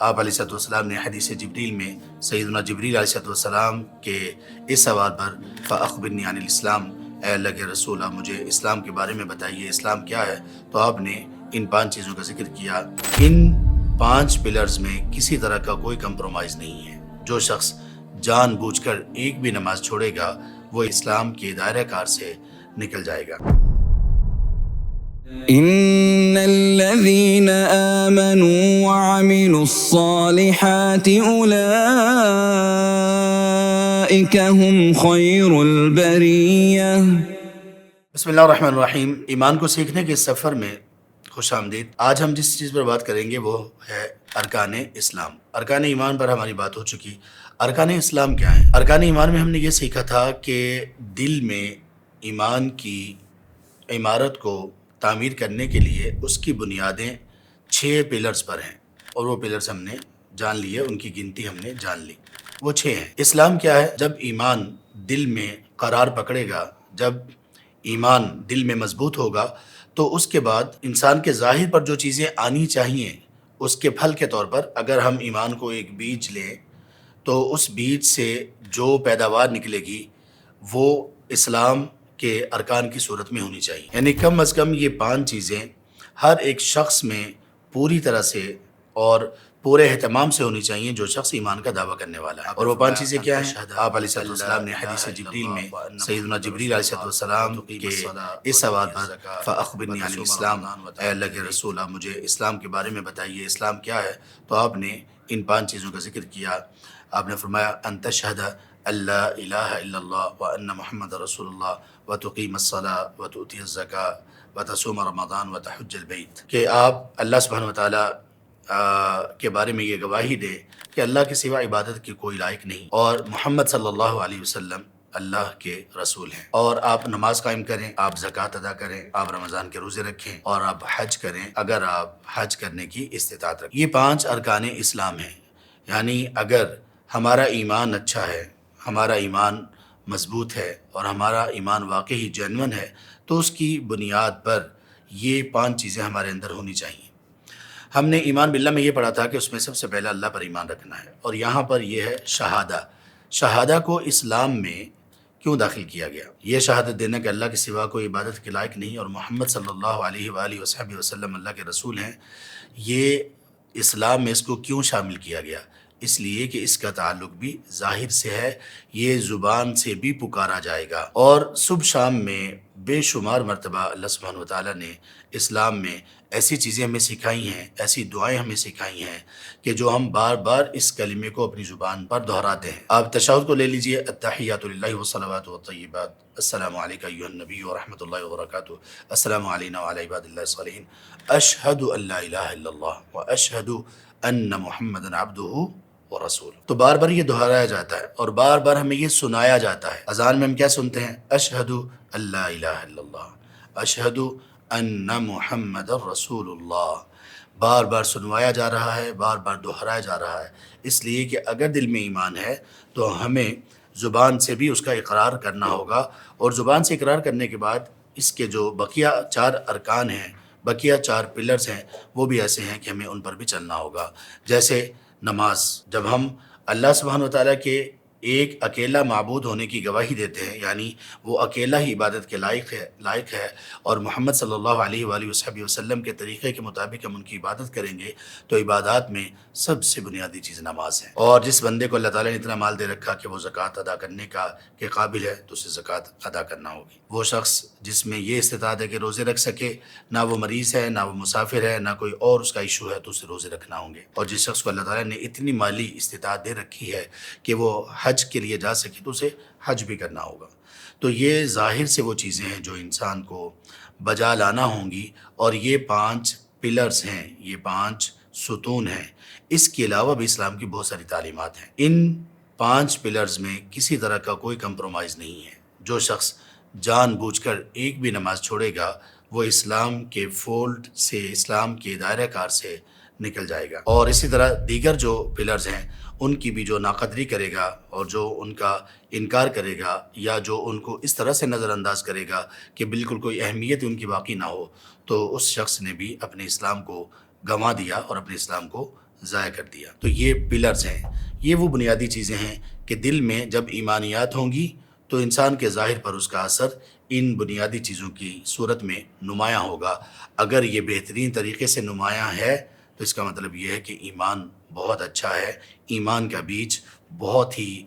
آپ علیہ نے حدیث جبریل میں سیدنا جبریل علیہ السلام کے اس سوال پر فَأَخْبِرْنِي عَنِ الْإِسْلَامِ، اے اللہ کے رسول آپ مجھے اسلام کے بارے میں بتائیے، اسلام کیا ہے؟ تو آپ نے ان 5 چیزوں کا ذکر کیا۔ ان 5 پلرز میں کسی طرح کا کوئی کمپرومائز نہیں ہے۔ جو شخص جان بوجھ کر ایک بھی نماز چھوڑے گا وہ اسلام کے دائرہ کار سے نکل جائے گا۔ ان الذين آمنوا وعملوا الصالحات اولئك هم خير البرية۔ بسم اللہ الرحمن الرحیم۔ ایمان کو سیکھنے کے سفر میں خوش آمدید۔ آج ہم جس چیز پر بات کریں گے وہ ہے ارکان اسلام۔ ارکان ایمان پر ہماری بات ہو چکی۔ ارکان اسلام کیا ہیں؟ ارکان ایمان میں ہم نے یہ سیکھا تھا کہ دل میں ایمان کی عمارت کو تعمیر کرنے کے لیے اس کی بنیادیں 6 پلرز پر ہیں، اور وہ پلرز ہم نے جان لیے، ان کی گنتی ہم نے جان لی۔ وہ 6 ہیں۔ اسلام کیا ہے؟ جب ایمان دل میں قرار پکڑے گا، جب ایمان دل میں مضبوط ہوگا تو اس کے بعد انسان کے ظاہر پر جو چیزیں آنی چاہیے اس کے پھل کے طور پر اگر ہم ایمان کو ایک بیج لیں تو اس بیج سے جو پیداوار نکلے گی وہ اسلام کے ارکان کی صورت میں ہونی چاہیے۔ یعنی کم از کم یہ 5 چیزیں ہر ایک شخص میں پوری طرح سے اور پورے اہتمام سے ہونی چاہیے جو شخص ایمان کا دعویٰ کرنے والا ہے۔ اور وہ 5 چیزیں کیا ہیں؟ آپ علیہ السلام نے حدیث جبریل میں سیدنا جبریل علیہ السلام کے اس سوال پر فَأَخْبِرْنِي عَنِ الْإِسْلَامِ، اے اللہ کے رسول آپ مجھے اسلام کے بارے میں بتائیے، اسلام کیا ہے؟ تو آپ نے ان 5 چیزوں کا ذکر کیا۔ آپ نے فرمایا ان تشہد ان لا الہ الا اللہ وان محمد رسول اللہ وتقیم الصلاۃ وتؤتی الزکاۃ وتصوم رمضان وتحج البیت، کہ آپ اللہ سبحانہ وتعالیٰ کے بارے میں یہ گواہی دے کہ اللہ کے سوا عبادت کی کوئی لائق نہیں، اور محمد صلی اللہ علیہ وسلم اللہ کے رسول ہیں، اور آپ نماز قائم کریں، آپ زکوٰۃ ادا کریں، آپ رمضان کے روزے رکھیں، اور آپ حج کریں اگر آپ حج کرنے کی استطاعت رکھیں۔ یہ 5 ارکان اسلام ہیں۔ یعنی اگر ہمارا ایمان اچھا ہے، ہمارا ایمان مضبوط ہے اور ہمارا ایمان واقعی جینون ہے تو اس کی بنیاد پر یہ 5 چیزیں ہمارے اندر ہونی چاہیے۔ ہم نے ایمان باللہ میں یہ پڑھا تھا کہ اس میں سب سے پہلا اللہ پر ایمان رکھنا ہے، اور یہاں پر یہ ہے شہادہ۔ شہادہ کو اسلام میں کیوں داخل کیا گیا؟ یہ شہادت دینا کہ اللہ کے سوا کوئی عبادت کے لائق نہیں اور محمد صلی اللہ علیہ وآلہ وصحبہ وسلم اللہ کے رسول ہیں، یہ اسلام میں اس کو کیوں شامل کیا گیا؟ اس لیے کہ اس کا تعلق بھی ظاہر سے ہے، یہ زبان سے بھی پکارا جائے گا، اور صبح شام میں بے شمار مرتبہ اللہ سبحانہ وتعالیٰ نے اسلام میں ایسی چیزیں ہمیں سکھائی ہیں، ایسی دعائیں ہمیں سکھائی ہیں کہ جو ہم بار بار اس کلمے کو اپنی زبان پر دہراتے ہیں۔ آپ تشہد کو لے لیجئے، التحیات للہ والصلوات والطیبات، السلام علیکم ایھا النبی ورحمۃ اللہ وبرکاتہ، السلام علینا وعلی عباد اللہ الصالحین، اشہد ان لا الہ الا اللہ واشہد ان محمدا عبدہ ورسول۔ تو بار بار یہ دہرایا جاتا ہے اور بار بار ہمیں یہ سنایا جاتا ہے۔ اذان میں ہم کیا سنتے ہیں؟ اشہد ان لا الہ الا اللہ، اشہد ان محمد رسول اللہ۔ بار بار سنوایا جا رہا ہے، بار بار دہرایا جا رہا ہے، اس لیے کہ اگر دل میں ایمان ہے تو ہمیں زبان سے بھی اس کا اقرار کرنا ہوگا، اور زبان سے اقرار کرنے کے بعد اس کے جو بقیہ 4 ارکان ہیں، بقیہ 4 پلرز ہیں، وہ بھی ایسے ہیں کہ ہمیں ان پر بھی چلنا ہوگا۔ جیسے نماز، جب ہم اللہ سبحانہ وتعالیٰ کے ایک اکیلا معبود ہونے کی گواہی دیتے ہیں، یعنی وہ اکیلا ہی عبادت کے لائق ہے اور محمد صلی اللہ علیہ وآلہ وصحبہ وسلم کے طریقے کے مطابق ہم ان کی عبادت کریں گے، تو عبادات میں سب سے بنیادی چیز نماز ہے۔ اور جس بندے کو اللہ تعالیٰ نے اتنا مال دے رکھا کہ وہ زکوٰۃ ادا کرنے کے قابل ہے تو اسے زکوٰۃ ادا کرنا ہوگی۔ وہ شخص جس میں یہ استطاعت ہے کہ روزے رکھ سکے، نہ وہ مریض ہے، نہ وہ مسافر ہے، نہ کوئی اور اس کا ایشو ہے، تو اسے روزے رکھنا ہوں گے۔ اور جس شخص کو اللہ تعالیٰ نے اتنی مالی استطاعت دے رکھی ہے کہ وہ حج کے لیے جا سکے تو اسے حج بھی کرنا ہوگا۔ تو یہ ظاہر سے وہ چیزیں ہیں جو انسان کو بجا لانا ہوں گی، اور یہ 5 پلرز ہیں، یہ 5 ستون ہیں۔ اس کے علاوہ بھی اسلام کی بہت ساری تعلیمات ہیں۔ ان 5 پلرز میں کسی طرح کا کوئی کمپرومائز نہیں ہے۔ جو شخص جان بوجھ کر ایک بھی نماز چھوڑے گا وہ اسلام کے فولڈ سے، اسلام کے دائرہ کار سے نکل جائے گا۔ اور اسی طرح دیگر جو پلرز ہیں ان کی بھی جو ناقدری کرے گا اور جو ان کا انکار کرے گا یا جو ان کو اس طرح سے نظر انداز کرے گا کہ بالکل کوئی اہمیت ان کی باقی نہ ہو، تو اس شخص نے بھی اپنے اسلام کو گنوا دیا اور اپنے اسلام کو ضائع کر دیا۔ تو یہ پلرز ہیں، یہ وہ بنیادی چیزیں ہیں کہ دل میں جب ایمانیات ہوں گی تو انسان کے ظاہر پر اس کا اثر ان بنیادی چیزوں کی صورت میں نمایاں ہوگا۔ اگر یہ بہترین طریقے سے نمایاں ہے تو اس کا مطلب یہ ہے کہ ایمان بہت اچھا ہے، ایمان کا بیج بہت ہی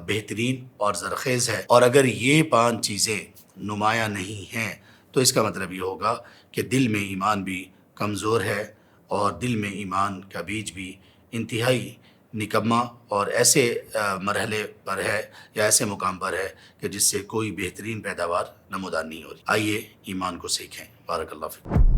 بہترین اور زرخیز ہے۔ اور اگر یہ 5 چیزیں نمایاں نہیں ہیں تو اس کا مطلب یہ ہوگا کہ دل میں ایمان بھی کمزور ہے اور دل میں ایمان کا بیج بھی انتہائی نکما اور ایسے مرحلے پر ہے یا ایسے مقام پر ہے کہ جس سے کوئی بہترین پیداوار نمودار نہیں ہو رہی۔ آئیے ایمان کو سیکھیں۔ بارک اللہ فیکم۔